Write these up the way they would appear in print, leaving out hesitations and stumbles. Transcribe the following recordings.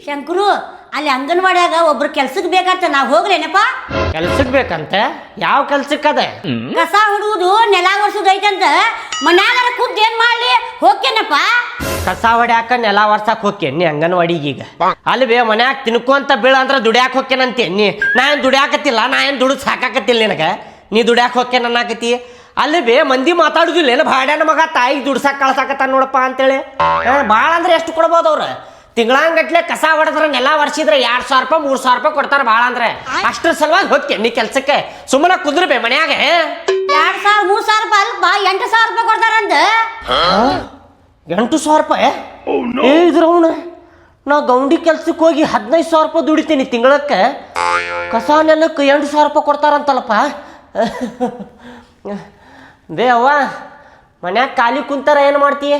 ಶಂಕರು ಅಲ್ಲಿ ಅಂಗನವಾಡಿಯಾಗ ಒಬ್ರು ಕೆಲ್ಸಕ್ಕೆ ಬೇಕಂತ ನಾವು ಹೋಗ್ಲೇನಪ್ಪ. ಕೆಲ್ಸಕ್ಕೆ ಬೇಕಂತ? ಯಾವ ಕೆಲ್ಸಕ್ಕದ? ಕಸ ಹೊಡುವುದು ನೆಲ ಒರ್ಸುದು ಐತಂತ ಮನ್ಯಾಗಾರ ಕುದ್ದು ಏನ್ ಮಾಡ್ಲಿ ಹೋಗ್ತೇನಪ್ಪ. ಕಸ ಹೊಡ್ಯಾಕ ನೆಲ ವರ್ಸಕ್ ಹೋಗ್ಯನಿ ಅಂಗನವಾಡಿಗೆ ಈಗ? ಅಲ್ವೇ ಮನ್ಯಾಗ ತಿನ್ಕೊಂತ ಬೀಳ ಅಂದ್ರ ದುಡ್ಯಾಕ್ ಹೋಗ್ಯನಂತೇನಿ. ನಾ ಏನ್ ದುಡ್ಯಾಕತ್ತಿಲ್ಲ, ನಾ ಏನ್ ದುಡ್ದು ಸಾಕಾಕತ್ತಿಲ್ಲ ನಿನಗ. ನೀ ದುಡ್ಯಾಕ್ ಹೋಗ್ಯನ ಅನ್ನಕತಿ. ಅಲ್ವೇ ಮಂದಿ ಮಾತಾಡುದಿಲ್ಲ ಏನು ಭಾಡ್ಯಾನ ಮಗ ತಾಯಿಗೆ ದುಡ್ಸಾಕ್ ಕಳ್ಸಾಕತ್ತ ನೋಡಪ್ಪ ಅಂತೇಳಿ. ಭಾಳ ಅಂದ್ರೆ ಎಷ್ಟು ಕೊಡ್ಬೋದು ಅವ್ರು? ತಿಂಗಳಂಗಟ್ಲೆ ಕಸ ಹೊಡೆದ್ರೆ ನೆಲ ವರ್ಷಿದ್ರೆ 2,000 ರೂಪಾಯಿ 3,000 ರೂಪಾಯಿ ಕೊಡ್ತಾರ ಭಾಳ ಅಂದ್ರೆ. ಅಷ್ಟ್ರ ಸಲುವಾಗಿ ಹೋಗ್ಯ ನೀ ಕೆಲ್ಸಕ್ಕೆ. ಸುಮ್ಮನೆ ಕುದ್ರಬೇ ಮನ್ಯಾಗ. 2,000 3,000 ರೂಪಾಯಿ ಅಲ್ಪ 8,000 ರೂಪಾಯಿ ಕೊಡ್ತಾರಂತ. 8,000 ರೂಪಾಯಿ? ಇದ್ರ ಅವನು ನಾ ಗೌಂಡಿ ಕೆಲ್ಸಕ್ಕೆ ಹೋಗಿ 15,000 ರೂಪಾಯಿ ದುಡಿತೀನಿ ತಿಂಗಳಕ್ಕೆ. ಕಸ ನೆಲಕ್ಕೆ 8,000 ರೂಪಾಯಿ ಕೊಡ್ತಾರಂತಲ್ಲಪ್ಪ. ಬೇ ಅವ್ವ, ಮನ್ಯಾಗ ಖಾಲಿ ಕುಂತಾರ ಏನು ಮಾಡ್ತೀಯ?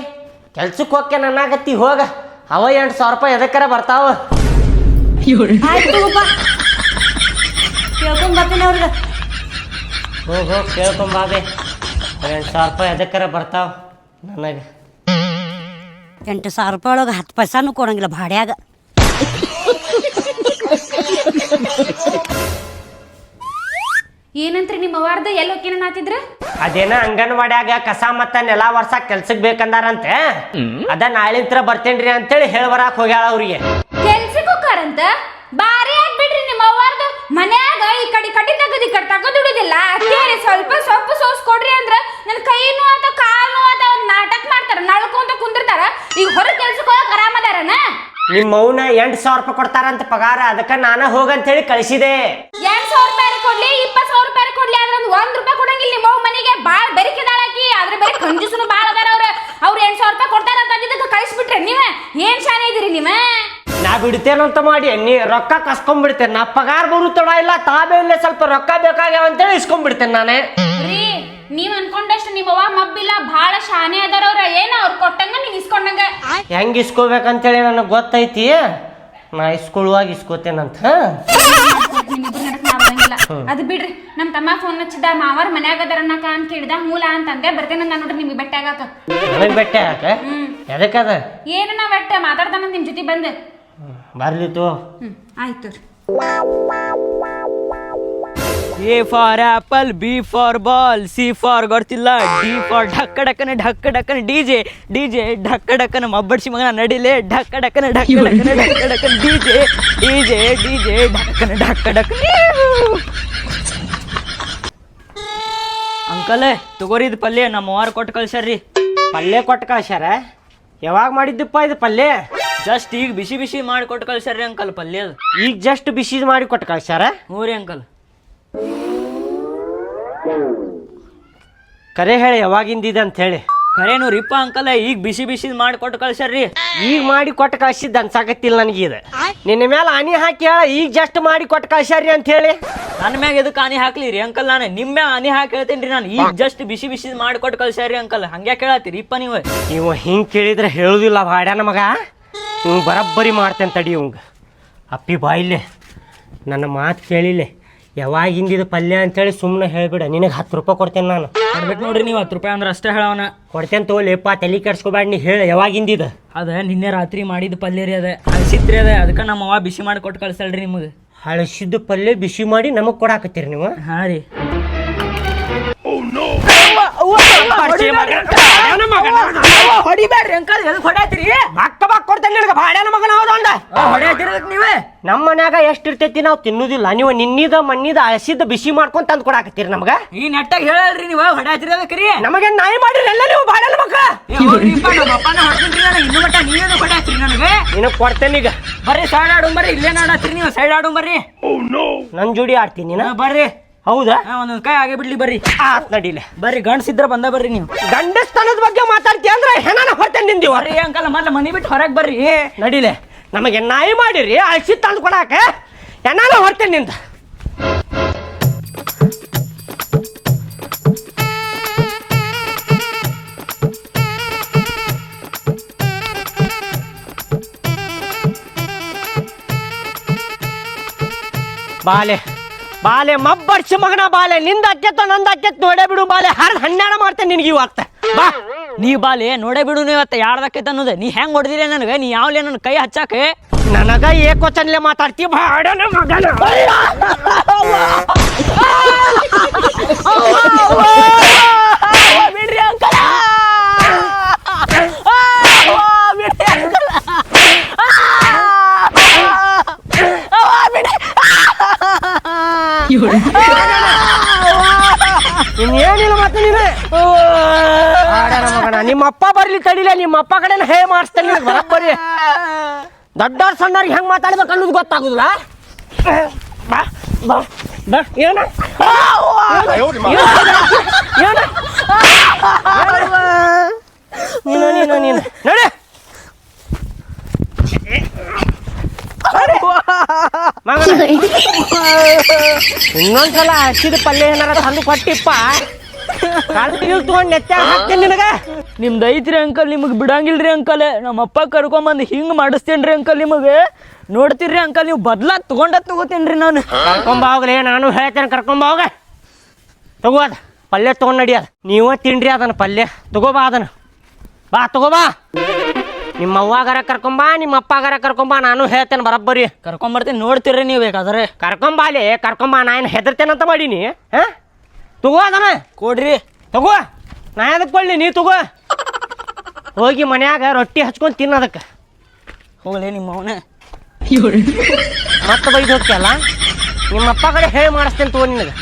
ಕೆಲ್ಸಕ್ಕೆ ಹೋಗ್ಯ ನನ್ನಾಗತ್ತಿ ಹೋಗ. ಅವ 8,000 ರೂಪಾಯಿ ಎದಕ್ಕರ ಬರ್ತಾವ. ಕೇಳ್ಕೊಂಡ್ ಬರ್ತೀನಿ ಅವ್ರಿಗೆ. ಹೋಗಿ ಕೇಳ್ಕೊಂಬಾಬೆ. 8,000 ರೂಪಾಯಿ ಎದಕ್ಕರ ಬರ್ತಾವ ನನಗೆ. 8,000 ರೂಪಾಯಿ ಒಳಗೆ 10 ಪೈಸಾನು ಕೊಡಂಗಿಲ್ಲ ಭಾಡ್ಯಾಗ. ಏನಂತ್ರಿ ನಿಮ್ಮ ಅವ್ವಾರ್ದ ಎಲ್ಲಿ ಹೋಗ್ಯನ ಆತಿದ್ರ? ಅದೇನ ಅಂಗನವಾಡ್ಯಾಗ ಕಸ ಮತ್ತ ನೆಲ ವರ್ಸಾಕ್ ಕೆಲ್ಸಕ್ಕೆ ಬೇಕಂದಾರಂತೆ. ಅದ ನಾಳಿಂತ್ರ ಬರ್ತೇನ್ರಿ ಅಂತೇಳಿ ಹೇಳ್ಬರಾಕ್ ಹೋಗ್ಯಾಳ ಅವ್ರಿಗೆ. ಕೆಲ್ಸಕ್ಕೆ ಹೋಗಾರಂತ? ಬಾರಿ ಆಗ್ಬಿಡ್ರಿ ನಿಮ್ಮ ಅವ್ವಾರ್ದ. ಮನ್ಯಾಗ ಈ ಕಡೆ ತಗದಿ ಕಡೆ ತಗದುಡುದಿಲ್ಲ. ಅಕ್ಕೇರಿ ಸ್ವಲ್ಪ ಸೊಪ್ಪು ಸೋಸ್ ಕೊಡ್ರಿ ಅಂದ್ರ ನನ್ ಕೈನು ಆತ ಕಾಲು ಆತ ನಾಟಕ ಮಾಡ್ತಾರ, ನಳ್ಕೊಂತ ಕುಂದಿರ್ತಾರ. ಈಗ ಹೊರ ಕೆಲ್ಸಕ್ಕೆ ಹೋಗಕ್ ಆರಾಮದಾರನ? ನಿಮ್ಮ ಮೌನ 8,000 ರೂಪಾಯಿ ಕೊಡ್ತಾರಂತ ಪಗಾರ. ಅದಕ್ಕ ನಾನ ಹೋಗಂತ ಹೇಳಿ ಕಳಿಸಿದೆ. 8,000 ರೂಪಾಯಿ ಕೊಡ್ಲಿ 20,000 ರೂಪಾಯಿ ಕೊಡ್ಲಿ ಆದ್ರ ಒಂದ್ ರೂಪಾಯಿ ಕೊಡಂಗಿಲ್ಲ. ನಿಮ್ಮ ಮನೆಗೆ ಬಾಳ್ ಬೆರಿಕೆದಾಳಾಕಿ. ಆದ್ರೆ ಬೇರೆ ಕಂಜೂಸನು ಬಾಳ ಅದಾರ ಅವ್ರು 8,000 ರೂಪಾಯಿ ಕೊಡ್ತಾರ ಅಂತ ಅಂದಿದ್ದಕ್ಕೆ ಕಳಿಸ್ಬಿಟ್ರೆ ನೀವ ಏನ್ ಶಾನೆ ಇದೀರಿ ನೀವ? ನಾ ಬಿಡ್ತೇನಂತ ಮಾಡಿ ನೀ ರೊಕ್ಕ ಕಸ್ಕೊಂಡ್ಬಿಡ್ತೇನೆ. ನಾ ಪಗಾರ ಬರು ತಡ ಇಲ್ಲ, ತಾಬೇಲೆ ಸ್ವಲ್ಪ ರೊಕ್ಕ ಬೇಕಾಗ್ಯಾವ ಅಂತೇಳಿ ಇಸ್ಕೊಂಡ್ಬಿಡ್ತೇನೆ ನಾನೇ. ರೀ ನೀವ್ ಅನ್ಕೊಂಡಷ್ಟು ನಿಮ್ಮವ್ವ ಮಬ್ಬಿಲ್ಲ, ಬಾಳ ಶಾನೆ ಅದಾರ ಅವ್ರ. ಏನ ಅವ್ರು ಕೊಟ್ಟಂಗ ನೀವ್ ಇಸ್ಕೊಂಡಂಗ. ಹೆಂಗ್ ಇಸ್ಕೋಬೇಕಂತೇಳಿ ನನಗೆ ಗೊತ್ತೈತಿ. ನಾ ಇಸ್ಕೊಳ್ಳುವಾಗ ಇಸ್ಕೋತೇನಂತ. ಅದು ಬಿಡ್ರಿ. ನಮ್ ತಮ್ಮ ಫೋನ್ ಹಚ್ಚಿದ, ಮಾವಾರ ಮನ್ಯಾಗ ಅದಾರ ಅನ್ನಕ ಅಂತ ಕೇಳಿದ. ಮೂಲ ಅಂತಂದೆ ಬರ್ತೇನೆ ನಾನು ನೋಡ್ರಿ ನಿಮ್ಗೆ ಬೆಟ್ಟ ಆಗಾಕ. ನನಗೆ ಬೆಟ್ಟ ಯಾಕ? ಎದಕ್ಕದ? ಏನು ನಾ ಬೆಟ್ಟ ಮಾತಾಡ್ತಾನ ನಿಮ್ ಜೊತೆ ಬಂದೆ. ಬರ್ಲಿ ತೋ. ಆಯ್ತು. A for apple, B for ball, C for ಗೊತ್ತಿಲ್ಲ, D for ಢಕ್ಕ ಡಕ್ಕನ DJ ಢಕ್ಕ ಡಕ್ಕನ ಮಬ್ಬಡ್ಸಿ ಮಗನ ನಡಿಲೆ ಢಕ್ಕ ಡಕ್ಕನ DJ ಢಕ್ಕ ಡಕ್ಕನ. ಅಂಕಲ್ ತಗೋರಿ ಇದು ಪಲ್ಯ ನಮ್ಮ ಅವ್ವಾರ ಕೊಟ್ಟು ಕಳ್ಸ್ಯಾರ್ರಿ. ಪಲ್ಯ ಕೊಟ್ಟು ಕಳ್ಸ್ಯಾರ? ಯಾವಾಗ ಮಾಡಿದ್ದಪ್ಪ ಇದು ಪಲ್ಯ? ಜಸ್ಟ್ ಈಗ ಬಿಸಿ ಮಾಡಿ ಕೊಟ್ಟು ಕಳ್ಸ್ಯಾರ್ರಿ ಅಂಕಲ್ ಪಲ್ಯ. ಈಗ ಜಸ್ಟ್ ಬಿಸಿ ಮಾಡಿ ಕೊಟ್ಟು ಕಳ್ಸ್ಯಾರ? ಹ್ಞೂ ರೀ ಅಂಕಲ್. ಕರೆ ಹೇಳಿ ಯಾವಾಗಿಂದಿದೆ ಅಂತ ಹೇಳಿ. ಖರೇನು ರಿಪ್ಪ ಅಂಕಲ್, ಈಗ ಬಿಸಿ ಮಾಡಿ ಕೊಟ್ಟು ಕಳ್ಸ್ಯಾರ್ರಿ. ಈಗ ಮಾಡಿ ಕೊಟ್ಟು ಕಳ್ಸಿದ್ದು ಅನ್ಸಾಕತ್ತಿಲ್ಲ ನನಗೆ ಇದು. ನಿನ್ನ ಮೇಲೆ ಆನಿ ಹಾಕಿ ಹೇಳ ಈಗ ಜಸ್ಟ್ ಮಾಡಿ ಕೊಟ್ಟು ಕಳ್ಸ್ಯಾರಿ ಅಂತ ಹೇಳಿ. ನನ್ನ ಮ್ಯಾಗ ಎದಕ್ಕೆ ಆನಿ ಹಾಕ್ಲಿ ರೀ ಅಂಕಲ್? ನಾನು ನಿಮ್ಮ ಮ್ಯಾಗ ಆನಿ ಹಾಕಿ ಹೇಳ್ತೇನೆ ರೀ. ನಾನು ಈಗ ಜಸ್ಟ್ ಬಿಸಿ ಮಾಡಿ ಕೊಟ್ಟು ಕಳ್ಸ್ಯಾರಿ ಅಂಕಲ್. ಹಂಗ್ಯಾಕೆ ಹೇಳತ್ತೀರಿ ಇಪ್ಪ ನೀವು? ನೀವು ಹಿಂಗೆ ಕೇಳಿದ್ರೆ ಹೇಳುದಿಲ್ಲ ಭಾಡ್ಯಾನ ಮಗ. ಇವ್ ಬರಬ್ಬರಿ ಮಾಡ್ತೇನೆ ತಡಿ. ಇವಂಗ ಅಪ್ಪಿ ಬಾಯಿಲೆ ನನ್ನ ಮಾತು ಕೇಳಿಲೆ. ಯಾವಾಗಿಂದಿದ ಪಲ್ಯ ಅಂತೇಳಿ ಸುಮ್ಮನೆ ಹೇಳ್ಬಿಡ. ನಿನಗೆ 10 ರೂಪಾಯಿ ಕೊಡ್ತೇನೆ ನಾನು. ಕೊಡ್ಬೇಕು ನೋಡ್ರಿ ನೀವು 10 ರೂಪಾಯಿ ಅಂದ್ರೆ ಅಷ್ಟೇ ಹೇಳವನ. ಕೊಡ್ತೇನೆ ತೋಲೆಪ್ಪ, ತಲೆ ಕೆಡ್ಸ್ಕೊಬೇಡ. ನೀ ಹೇಳ ಯಾವಾಗಿಂದಿದ? ಅದ ನಿನ್ನೆ ರಾತ್ರಿ ಮಾಡಿದ ಪಲ್ಯ ರೀ. ಅದ ಹಸಿತ್ರಿ ಅದ. ಅದಕ್ಕೆ ನಮ್ಮ ಅವ್ವ ಬಿಸಿ ಮಾಡಿ ಕೊಟ್ಟು ಕಳ್ಸಲ್ರಿ ನಿಮಗೆ. ಹಳಸಿದ್ದು ಪಲ್ಯ ಬಿಸಿ ಮಾಡಿ ನಮಗೆ ಕೊಡಾಕತ್ತೀರಿ ನೀವು? ಹಾಂ ರೀ. ಹೊಡಿಬ್ಯಾಡ್ರಿ ಅಂಕಲ್, ಎದಕ್ಕೆ ಹೊಡ್ಯಾತಿರಿ? ಕೊಡ್ತೇನೆ ನಿನಗೆ ಭಾಡ್ಯಾನ ಮಗನ. ಹೌದ ಹೊಡ್ಯಾತಿರೋದಕ್ಕೆ ನೀವೇ? ನಮ್ಮ ಮನ್ಯಾಗ ಎಷ್ಟಿರ್ತೈತಿ ನಾವು ತಿನ್ನುದಿಲ್ಲ. ನೀವು ನಿನ್ನಿದ ಮಣ್ಣಿದ ಹಳಸಿದ ಬಿಸಿ ಮಾಡ್ಕೊಂಡ್ ತಂದು ಕೊಡಾಕತ್ತೀರಿ ನಮ್ಗೆ. ಈ ನೆಟ್ಟಾಗ ಹೇಳಲ್ರಿ ನೀವು ಹೊಡ್ಯಾತಿರೋದಕ್ಕೆ. ನಮಗೆ ನಾಯಿ ಮಾಡಿರಿ ಎಲ್ಲ ನೀವು ಭಾಡ್ಯಾನ ಮಕ್ಕಳ. ಇನ್ನು ಮಟ್ಟ ನೀವೇನು ಹೊಡ್ಯಾತಿರಿ ನನಗೆ? ನಿನಗೆ ಕೊಡ್ತೇನೆ ಈಗ. ಬರ್ರಿ ಸೈಡ್ ಆಡು ಬರ್ರಿ. ಇಲ್ಲೇ ಆಡತ್ತೀರಿ ನೀವು, ಸೈಡ್ ಆಡು ಬರ್ರಿ. ನನ್ ಜೋಡಿ ಆಡ್ತೀನಿ ನೀನು? ಬರ್ರಿ. ಹೌದಾ? ಒಂದೊಂದು ಕೈ ಆಗೇ ಬಿಡ್ಲಿ ಬರ್ರಿ. ಆತ್ ನಡಿಲೆ ಬರ್ರಿ. ಗಂಡಸಿದ್ರ ಬಂದ ಬರ್ರಿ. ನೀವು ಗಂಡಸ್ತನದ ಬಗ್ಗೆ ಮಾತಾಡ್ತೀಯ ಅಂದ್ರೆ ಹೆಣನ ಹೊರ್ತೇನೆ ನಿಂದಿವ. ಬರ್ರಿ ಅಂಕಲ್, ಮೊದ್ಲು ಮನೆ ಬಿಟ್ಟು ಹೊರಗೆ ಬರ್ರಿ. ನಡಿಲೆ. ನಮಗೆ ನಾಯಿ ಮಾಡಿರಿ ಅಳ್ಸಿ ತಂದು ಕೊಡಾಕ. ಹೆಣನ ಹೊರ್ತೇನೆ ನಿಂದ. ಬಾಲೆ ಬಾಲೆ ಮಬ್ಬರ್ಸಿ ಮಗನ ಬಾಲೆ. ನಿಂದ ಅಕ್ಕೆತ್ತೋ ನಂದು ಅಕ್ಕೆತ್ ನೋಡೇ ಬಿಡು ಬಾಲೆ. 12 ಮಾಡ್ತೇನೆ ನಿನಗೆ ಇವತ್ತ. ಬಾ. ನೀ ಬಾಲಿ ನೋಡೇ ಬಿಡು ಇವತ್ತು ಯಾರ್ದಕ್ಕೈತೆ ಅನ್ನೋದು. ನೀ ಹೆಂಗ್ ಹೊಡೆದಿರಿ ನನಗೆ, ನೀ ಯಾವ್ಲೇ ನನ್ನ ಕೈ ಹಚ್ಚಾಕೆ ನನಗ ಏಕೋಚನ್ಲೆ ಮಾತಾಡ್ತಿ ಬಾಡನ ಮಗನ. ಬಿಡ್ರಿ ಅಂಕಲ, ಬಿಡ್ರಿ ಅಂಕಲ, ಇನ್ನೇನಿಲ್ಲ ಮತ್ತೆ ನೀನು ಆಡನ ಮಗನ. ನಿಮ್ಮಪ್ಪ ಬರ್ಲಿ ತಡಿಲ, ನಿಮ್ಮಪ್ಪ ಕಡೆ ಹೇ ಮಾಡಿಸ್ತೇನೆ ಬರೀ. ದೊಡ್ಡವ್ರ ಸಣ್ಣವ್ರಿಗೆ ಹೆಂಗ್ ಮಾತಾಡ್ಬೇಕು ಅನ್ನೋದು ಗೊತ್ತಾಗುದಿಲ್ಲ. ಬಾ ಬಾ ಬಾ ಏನ ನೀನು ನೀನು ನೀನು ನೋಡಿ ಇನ್ನೊಂದ್ಸಲ ಹಸಿದ ಪಲ್ಯ ಏನಾರ ತಂದು ಕೊಟ್ಟಿಪ್ಪ, ಕಾಲ್ತಿಗಿಲ್ ತಗೊಂಡ್ ನೆತ್ತಾಗ ಹಾಕ್ತೇನೆ ನಿನಗ. ನಿಮ್ದು ಐತ್ರಿ ಅಂಕಲ್, ನಿಮಗೆ ಬಿಡಂಗಿಲ್ರಿ ಅಂಕಲ್. ನಮ್ಮಪ್ಪ ಕರ್ಕೊಂಬಂದು ಹಿಂಗೆ ಮಾಡಿಸ್ತೇನ್ರಿ ಅಂಕಲ್. ನಿಮಗೆ ನೋಡ್ತೀರಿ ಅಂಕಲ್, ನೀವು ಬದ್ಲಾ ತಗೋತೇನ್ರಿ ನಾನು. ಕರ್ಕೊಂಬ ಹೋಗ್ಲಿ, ನಾನು ಹೇಳ್ತೇನೆ ಕರ್ಕೊಂಬ ಹೋಗ. ತಗೋ ಅದ ಪಲ್ಯ ತೊಗೊಂಡು ನಡಿಯೋದು. ನೀವ ತಿನ್ರಿ ಅದನ್ನ ಪಲ್ಯ. ತಗೋಬಾ ಅದನ್ನ, ಬಾ ತಗೋಬಾ. ನಿಮ್ಮ ಅವ್ವಾಗಾರ ಕರ್ಕೊಂಬ, ನಿಮ್ಮ ಅಪ್ಪಗಾರ ಕರ್ಕೊಂಬ, ನಾನು ಹೇಳ್ತೇನೆ ಬರಬ್ಬರಿ. ಕರ್ಕೊಂಬರ್ತೀನಿ, ನೋಡ್ತೀರಿ ನೀವು ಬೇಕಾದ್ರೆ. ಕರ್ಕೊಂಬಾಲಿ ಕರ್ಕೊಂಬ. ನಾ ಏನು ಹೆದರ್ತೇನಂತ ಮಾಡೀನಿ? ಹಾಂ ತಗೋ ಅದನ್ನ ಕೊಡ್ರಿ. ತಗೋ, ನಾ ಅದಕ್ಕೆ ಕೊಳ್ಳಿ, ನೀ ತಗೋ. ಹೋಗಿ ಮನ್ಯಾಗ ರೊಟ್ಟಿ ಹಚ್ಕೊಂಡು ತಿನ್ನೋದಕ್ಕೆ ಹೋಗ್ಲಿ ನಿಮ್ಮ ಅವನ. ಮತ್ತೆ ಬೈದು ಹೋಗ್ತಿಯಲ್ಲ, ನಿಮ್ಮಪ್ಪ ಕಡೆ ಹೇಳಿ ಮಾಡಿಸ್ತೇನೆ ತಗೋ ನಿನಗೆ.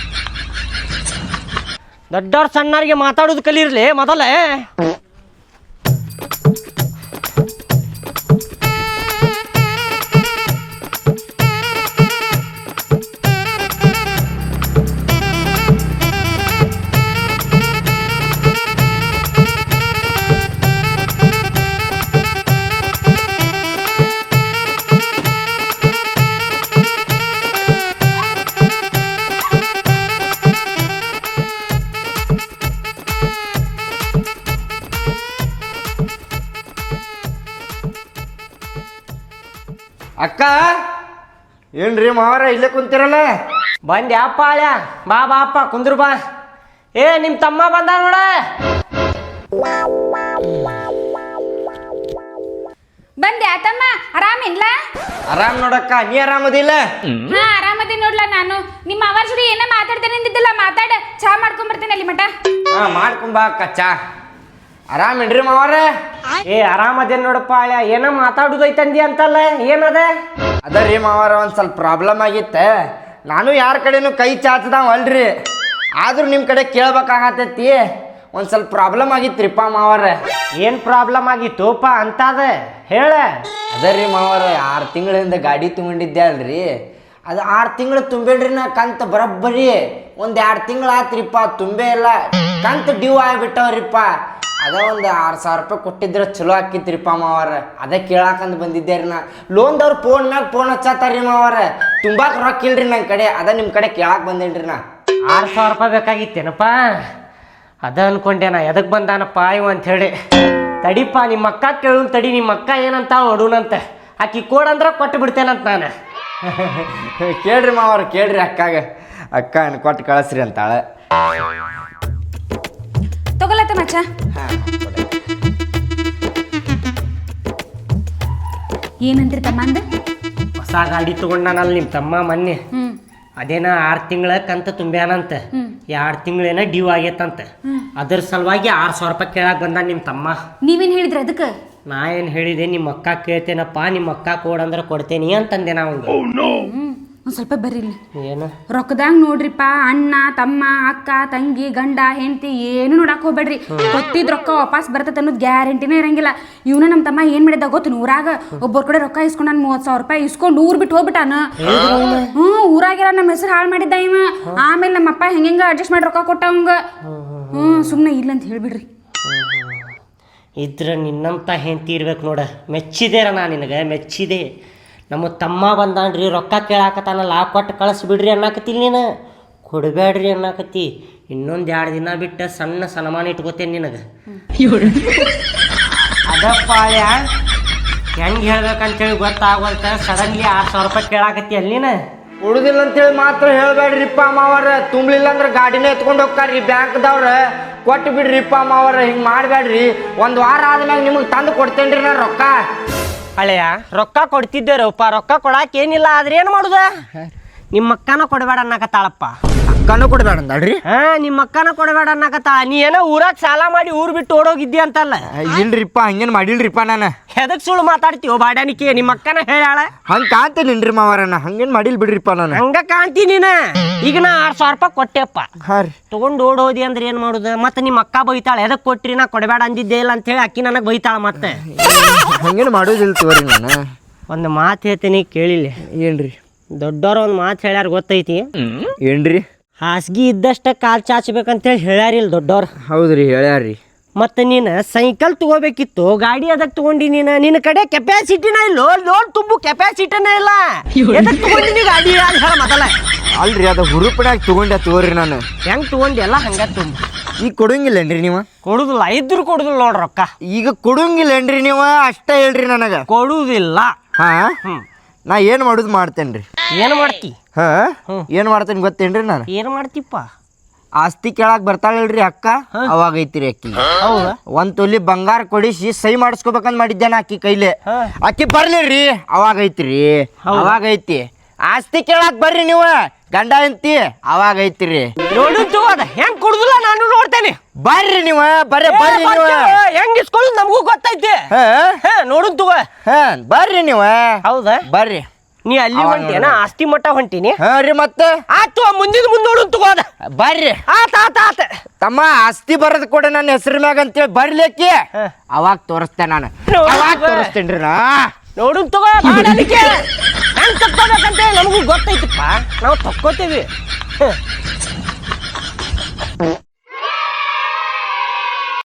ದೊಡ್ಡವ್ರ ಸಣ್ಣವ್ರಿಗೆ ಮಾತಾಡೋದು ಕಲೀರ್ಲಿ ಮೊದಲೇ. ಅಕ್ಕ ಏನ್ರಿ ಮಾವರ ಇಲ್ಲೇ ಕುಂತಿರಲ್ಲ? ಬಂದೆ ಅಪ್ಪ ಆಳ್ಯ, ಬಾ ಬಾ ಅಪ್ಪ ಕುಂದ್ರು ಬಾ. ಏ ನಿಮ್ಮ ತಮ್ಮ ಬಂದ ನೋಡ. ಬಂದೆ ಆತಮ್ಮ, ಆರಾಮಿಲ್ಲ? ಆರಾಮ್ ನೋಡಕ್ಕ, ನೀ ಆರಾಮದಿಲ್ಲ? ಹಾ ಆರಾಮದಿ ನೋಡ್ಲ. ನಾನು ನಿಮ್ಮ ಅವರ ಜೋಡಿ ಏನೇ ಮಾತಾಡ್ತೇನೆ ಅಂದಿದ್ದಿಲ್ಲ, ಮಾತಾಡ ಚಾ ಮಾಡ್ಕೊಂಡ್ ಬರ್ತೀನಿ ಅಲ್ಲಿ ಮಟ. ಹಾ ಮಾಡ್ಕೊಂಬಾ ಅಕ್ಕ ಚಾ. ಆರಾಮೇನ್ರಿ ಮಾವರ? ಏ ಆರಾಮದೇನ್ ನೋಡಪ್ಪ ಆಳ್ಯ. ಏನೋ ಮಾತಾಡುದೈತಂದಿ ಅಂತಲ್ಲ, ಏನದ? ಅದ ರೀ ಮಾವರ, ಒಂದು ಸ್ವಲ್ಪ ಪ್ರಾಬ್ಲಮ್ ಆಗಿತ್ತ. ನಾನು ಯಾರ ಕಡೆನೂ ಕೈ ಚಾಚದಾವ ಅಲ್ರಿ, ಆದ್ರೂ ನಿಮ್ಮ ಕಡೆ ಕೇಳ್ಬೇಕಾಗತೈತಿ. ಒಂದು ಸ್ವಲ್ಪ ಪ್ರಾಬ್ಲಮ್ ಆಗಿತ್ರಿಪ್ಪ ಮಾವರ. ಏನು ಪ್ರಾಬ್ಲಮ್ ಆಗಿತ್ತುಪ್ಪ ಅಂತದ ಹೇಳ. ಅದ ರೀ ಮಾವರ, 6 ತಿಂಗಳಿಂದ ಗಾಡಿ ತಗೊಂಡಿದ್ದೆ ಅಲ್ರಿ, ಅದು 6 ತಿಂಗಳು ತುಂಬೇಡ್ರಿ. ನಾ ಕಂತು ಬರೋಬ್ಬರಿ ಒಂದು 2 ತಿಂಗಳು ಆತ್ರಿಪ್ಪ, ತುಂಬೇ ಇಲ್ಲ. ಕಂತು ಡ್ಯೂ ಆಗಿಬಿಟ್ಟವ್ರಿಪ್ಪ. ಅದ ಒಂದು 6,000 ರೂಪಾಯಿ ಕೊಟ್ಟಿದ್ರೆ ಚಲೋ ಆಕಿತ್ರಿಪ್ಪ ಮಾವರ. ಅದೇ ಕೇಳಾಕಂದು ಬಂದಿದ್ದೆ ರೀ. ನಾ ಲೋನ್ದವ್ರು ಫೋನ್ ಮ್ಯಾಗ ಫೋನ್ ಹಚ್ಚತ್ತಾರ್ರಿ ಮಾವರ. ತುಂಬಾಕ್ ರೊಕ್ಕ ಇಲ್ರಿ ನನ್ನ ಕಡೆ, ಅದ ನಿಮ್ಮ ಕಡೆ ಕೇಳಾಕ್ ಬಂದೇನ್ರಿ. ನಾ 6,000 ರೂಪಾಯಿ ಬೇಕಾಗಿತ್ತೇನಪ್ಪ? ಅದ ಅನ್ಕೊಂಡೆ ನಾ, ಎದಕ್ ಬಂದಾನಪ್ಪ ಇವ ಅಂತ ಹೇಳಿ. ತಡಿಪ್ಪ ನಿಮ್ಮ ಅಕ್ಕ ಕೇಳು ತಡಿ. ನಿಮ್ಮ ಅಕ್ಕ ಏನಂತ ಹೊಡೂನಂತ, ಆಕಿ ಕೋಡಂದ್ರೆ ಕೊಟ್ಟು ಬಿಡ್ತೇನಂತ ನಾನು. ಕೇಳ್ರಿ ಮಾವರ, ಕೇಳ್ರಿ ಅಕ್ಕಾಗ. ಅಕ್ಕ ಕೊಟ್ಟು ಕಳಿಸ್ರಿ ಅಂತಾಳೆ. ತಗೊಳತ್ತ ಮಚ್ಚ. ಏನಂದ್ರಿ ತಮ್ಮ ಅಂದ? ಹೊಸ ಗಾಡಿ ತಗೊಂಡಾನಲ್ಲ ನಿಮ್ಮ ತಮ್ಮ ಮೊನ್ನೆ. ಅದೇನ 6 ತಿಂಗಳ ಕಂತ ತುಂಬ್ಯಾನಂತ, 2 ತಿಂಗಳೇನ ಡ್ಯೂ ಆಗೈತಂತ. ಅದ್ರ ಸಲುವಾಗಿ 6,000 ರೂಪಾಯಿ ಕೇಳಾಕ್ ಬಂದ ನಿಮ್ಮ ತಮ್ಮ. ನೀವೇನ್ ಹೇಳಿದ್ರಿ ಅದಕ್ಕೆ? ನಾ ಏನು ಹೇಳಿದೆ, ನಿಮ್ಮ ಅಕ್ಕ ಕೇಳ್ತೇನಪ್ಪ, ನಿಮ್ಮ ಅಕ್ಕ ಕೊಡಂದ್ರೆ ಕೊಡ್ತೇನಿ ಅಂತಂದೆ ನಾವು. ಒಂದ್ ಸ್ವಲ್ಪ ಬರ್ರಿ ಇಲ್ಲಿ. ಏನು ರೊಕ್ಕದಾಗ ನೋಡ್ರಿಪ್ಪ, ಅಣ್ಣ ತಮ್ಮ ಅಕ್ಕ ತಂಗಿ ಗಂಡ ಹೆಂಡತಿ ಏನು ನೋಡಕ್ ಹೋಗ್ಬೇಡ್ರಿ. ಕೊಟ್ಟಿದ್ ರೊಕ್ಕ ವಾಪಸ್ ಬರ್ತೈತೆ ಅನ್ನೋದು ಗ್ಯಾರಂಟಿನೇ ಇರಂಗಿಲ್ಲ. ಇವನ ನಮ್ಮ ತಮ್ಮ ಏನ್ ಮಾಡಿದ ಗೊತ್ತು? ಊರಾಗ ಒಬ್ಬರ ಕಡೆ ರೊಕ್ಕ ಇಸ್ಕೊಂಡ್ 30,000 ರೂಪಾಯಿ ಇಸ್ಕೊಂಡು ಊರ್ ಬಿಟ್ಟು ಹೋಗ್ಬಿಟ್ಟಾನ. ಊರಾಗೆಲ್ಲ ನಮ್ಮ ಹೆಸರು ಹಾಳು ಮಾಡಿದ್ದ ಇವ. ಆಮೇಲೆ ನಮ್ಮಪ್ಪ ಹೆಂಗ ಅಡ್ಜಸ್ಟ್ ಮಾಡಿ ರೊಕ್ಕ ಕೊಟ್ಟ ಅವಂಗ. ಸುಮ್ಮನೆ ಇಲ್ಲ ಅಂತ ಹೇಳ್ಬಿಡ್ರಿ. ಇದ್ರ ನಿನ್ನಂತ ಹೆಂಡತಿ ಇರ್ಬೇಕು ನೋಡ. ಮೆಚ್ಚಿದೇರ ನಾ ನಿನಗೆ, ಮೆಚ್ಚಿದೆ. ನಮ್ಮ ತಮ್ಮ ಬಂದಾನ್ರಿ, ರೊಕ್ಕ ಕೇಳಾಕತ್ತಾನಲ್ಲ, ಕೊಟ್ಟು ಕಳಿಸ್ಬಿಡ್ರಿ ಅನ್ನಕತ್ತಿಲ್ಲ ನೀನು. ಕೊಡಬೇಡ್ರಿ ಅನ್ನಕತ್ತಿ. ಇನ್ನೊಂದು 2 ದಿನ ಬಿಟ್ಟು ಸಣ್ಣ ಸನ್ಮಾನ ಇಟ್ಕೋತೇನೆ ನಿನಗೆ. ಅದಪ್ಪ ಹೆಂಗೆ ಹೇಳ್ಬೇಕಂತೇಳಿ ಗೊತ್ತಾಗೋಲ್ತ. ಸಡನ್ಲಿ 6,000 ರೂಪಾಯಿ ಕೇಳಾಕತ್ತಿ ಅಲ್ಲಿ ನೀನು. ಕೊಡುದಿಲ್ಲ ಅಂತೇಳಿ ಮಾತ್ರ ಹೇಳ್ಬೇಡ್ರಿಪ್ಪ ಮಾವರ. ತುಂಬಲಿಲ್ಲ ಅಂದ್ರೆ ಗಾಡಿನೇ ಎತ್ಕೊಂಡು ಹೋಗ್ತಾರ್ರಿ ಬ್ಯಾಂಕ್ದವ್ರ. ಕೊಟ್ಟು ಬಿಡ್ರಿಪ್ಪ ಮಾವರ, ಹಿಂಗೆ ಮಾಡಬೇಡ್ರಿ. ಒಂದು ವಾರ ಆದ್ಮ್ಯಾಗ ನಿಮಗೆ ತಂದು ಕೊಡ್ತೇನ್ರಿ ನಾನು ರೊಕ್ಕ. ಹಳೆಯ ರೊಕ್ಕ ಕೊಡ್ತಿದ್ದೇರಪ್ಪ, ರೊಕ್ಕ ಕೊಡಾಕ ಏನಿಲ್ಲ, ಆದ್ರೆ ಏನು ಮಾಡುದ? ನಿಮ್ಮ ಅಕ್ಕನ ಕೊಡಬೇಡ ಅನ್ನಕತ್ತಾಳಪ್ಪ. ಅಕ್ಕನೂ ಕೊಡ್ಬೇಡ ಅಂದಳ್ರಿ. ಹಾ, ನಿಮ್ಮ ಅಕ್ಕನ ಕೊಡಬೇಡ ಅನ್ನಕತ್ತಾಳ. ನೀ ಏನೋ ಊರಾಗ ಸಾಲ ಮಾಡಿ ಊರ್ ಬಿಟ್ಟು ಓಡೋಗಿದ್ದಿ ಅಂತಲ್ಲ. ಇಲ್ರಿಪ್ಪ, ಹಂಗೇನು ಮಾಡಿಲ್ರಿಪ್ಪ ನಾನು. ಎದಕ್ ಸುಳ್ಳು ಮಾತಾಡ್ತೀವೋ ಬಾಡ್ಯಾನಿಕೆ? ನಿಮ್ಮ ಅಕ್ಕನ ಹೇಳಾಳ. ಹಂಗೆ ಕಾಣ್ತೇನಿಲ್ರಿ ಮಾವರಣ್ಣ, ಹಂಗೇನು ಮಾಡಿಲ್ ಬಿಡ್ರಿಪ್ಪ ನಾನು. ಹಂಗ ಕಾಣ್ತಿ ನೀನ. ಈಗ ನಾ 6,000 ರೂಪಾಯಿ ಕೊಟ್ಟೆಪ್ಪ, ಹಾಂ ರೀ. ತಗೊಂಡು ಓಡೋದಿ ಅಂದ್ರೆ ಏನ್ ಮಾಡುದ? ಮತ್ತೆ ನಿಮ್ಮ ಅಕ್ಕ ಬೈತಾಳ, ಎದಕ್ ಕೊಟ್ರಿ ನಾ ಕೊಡಬೇಡ ಅಂದಿದ್ದೆ ಇಲ್ಲ ಅಂತ ಹೇಳಿ ಅಕ್ಕಿ ನನಗೆ ಬೈತಾಳ. ಮತ್ತೆ ಹಂಗೇನು ಮಾಡೋದಿಲ್ಲ ತಗೋರಿ ನಾನು. ಒಂದು ಮಾತು ಹೇಳ್ತೀನಿ ಕೇಳಿಲ್ಲ. ಏನ್ರಿ? ದೊಡ್ಡವ್ರ ಒಂದು ಮಾತು ಹೇಳ್ಯಾರ ಗೊತ್ತೈತಿ? ಏನ್ರಿ? ಹಾಸಿಗೆ ಇದ್ದಷ್ಟ ಕಾಲ್ ಚಾಚಬೇಕಂತೇಳಿ ಹೇಳ್ಯಾರಿಲ್ಲ ದೊಡ್ಡವ್ರ. ಹೌದ್ರಿ, ಹೇಳ್ಯಾರ್ರಿ. ಮತ್ತೆ ನೀನು ಸೈಕಲ್ ತಗೋಬೇಕಿತ್ತು, ಗಾಡಿ ಅದಕ್ಕೆ ತಗೊಂಡಿ. ನಿನ್ನ ಕಡೆ ಕೆಪಾಸಿಟಿನ ಇಲ್ಲೋ, ಲೋನ್ ತುಂಬು ಕೆಪಾಸಿಟಿನ ಇಲ್ಲ. ಎದಕ್ ತಗೊಂಡಿನಿ ಗಾಡಿ ಅಂತ ಹೇಳ ಮೊದಲ. ಅಲ್ರಿ, ಅದು ಹುರುಪಡ್ಯಾಗ ತಗೊಂಡೆ ತಗೋರಿ ನಾನು. ಹೆಂಗ್ ತಗೊಂಡೆಲ್ಲ ಹಂಗ ತುಂಬ. ಈಗ ಕೊಡಂಗಿಲ್ಲೇನ್ರಿ ನೀವು? ಕೊಡುದಿಲ್ಲ, ಇದ್ರು ಕೊಡುದಿಲ್ಲ ನೋಡ್ರಿ ರೊಕ್ಕ. ಈಗ ಕೊಡಂಗಿಲ್ಲೇನ್ರಿ ನೀವು? ಅಷ್ಟೇ ಹೇಳ್ರಿ ನನಗೆ. ಕೊಡುದಿಲ್ಲ. ಹಾ, ನಾ ಏನು ಮಾಡುದು ಮಾಡ್ತೇನ್ರಿ. ಏನು ಮಾಡ್ತಿ? ಹಾ, ಏನು ಮಾಡ್ತೇನೆ ಗೊತ್ತೇನ್ರಿ ನಾನು? ಏನು ಮಾಡ್ತಿಪ್ಪ? ಆಸ್ತಿ ಕೇಳಾಕ್ ಬರ್ತಾಳಲ್ರಿ ಅಕ್ಕ, ಅವಾಗ ಐತಿರಿ ಅಕ್ಕಿ. ಹೌದಾ? 1 ತೊಲಿ ಬಂಗಾರ ಕೊಡಿಸಿ ಸಹಿ ಮಾಡಿಸ್ಕೋಬೇಕಂತ ಮಾಡಿದ್ದೇನ ಅಕ್ಕಿ ಕೈಲಿ. ಅಕ್ಕಿ ಬರ್ಲಿರಿ, ಅವಾಗ ಐತ್ರಿ. ಅವಾಗ ಐತಿ. ಆಸ್ತಿ ಕೇಳಾಕ್ ಬರ್ರಿ ನೀವು ಗಂಡ ಅಂತಿ, ಅವಾಗ ಐತಿರಿ. ನೋಡು ಅದ ಹೆಂಗ್ ಕೊಡುದಿಲ್ಲ, ನಾನು ನೋಡ್ತೇನೆ. ಬರ್ರಿ ನೀವು, ಬರ್ರಿ ನೀವು. ಹೆಂಗ್ ಇಸ್ಕೊಳ್ಳು ನಮಗೂ ಗೊತ್ತೈತಿ. ನೋಡು ತಗೋ. ಬರ್ರಿ ನೀವು. ಹೌದಾ? ಬರ್ರಿ. ನೀ ಅಲ್ಲಿ ಹೊಂಟೇನ? ಆಸ್ತಿ ಮಟ್ಟ ಹೊಂಟೀನಿ. ಹಾ ರೀ, ಮತ್ತೆ ಆತು, ಮುಂದಿನ ಮುಂದೆ ನೋಡು ತಗೋ. ಅದ ಬರ್ರಿ. ಆತ ತಮ್ಮ, ಆಸ್ತಿ ಬರೋದ್ ಕೂಡ ನನ್ನ ಹೆಸರು ಮ್ಯಾಗ ಅಂತೇಳಿ ಬರ್ಲಿಕ್ಕೆ ಅವಾಗ ತೋರಿಸ್ತೇನೆ ನಾನು. ಅವಾಗ ತೋರಿಸ್ತೇನ್ರಿ ನಾ. ನೋಡು ತಗೋ. ಹೆಂಗ್ ತಕ್ಕೋಬೇಕಂತ ನಮಗೂ ಗೊತ್ತೈತಿಪ್ಪ, ನಾವು ತಕ್ಕೋತೀವಿ.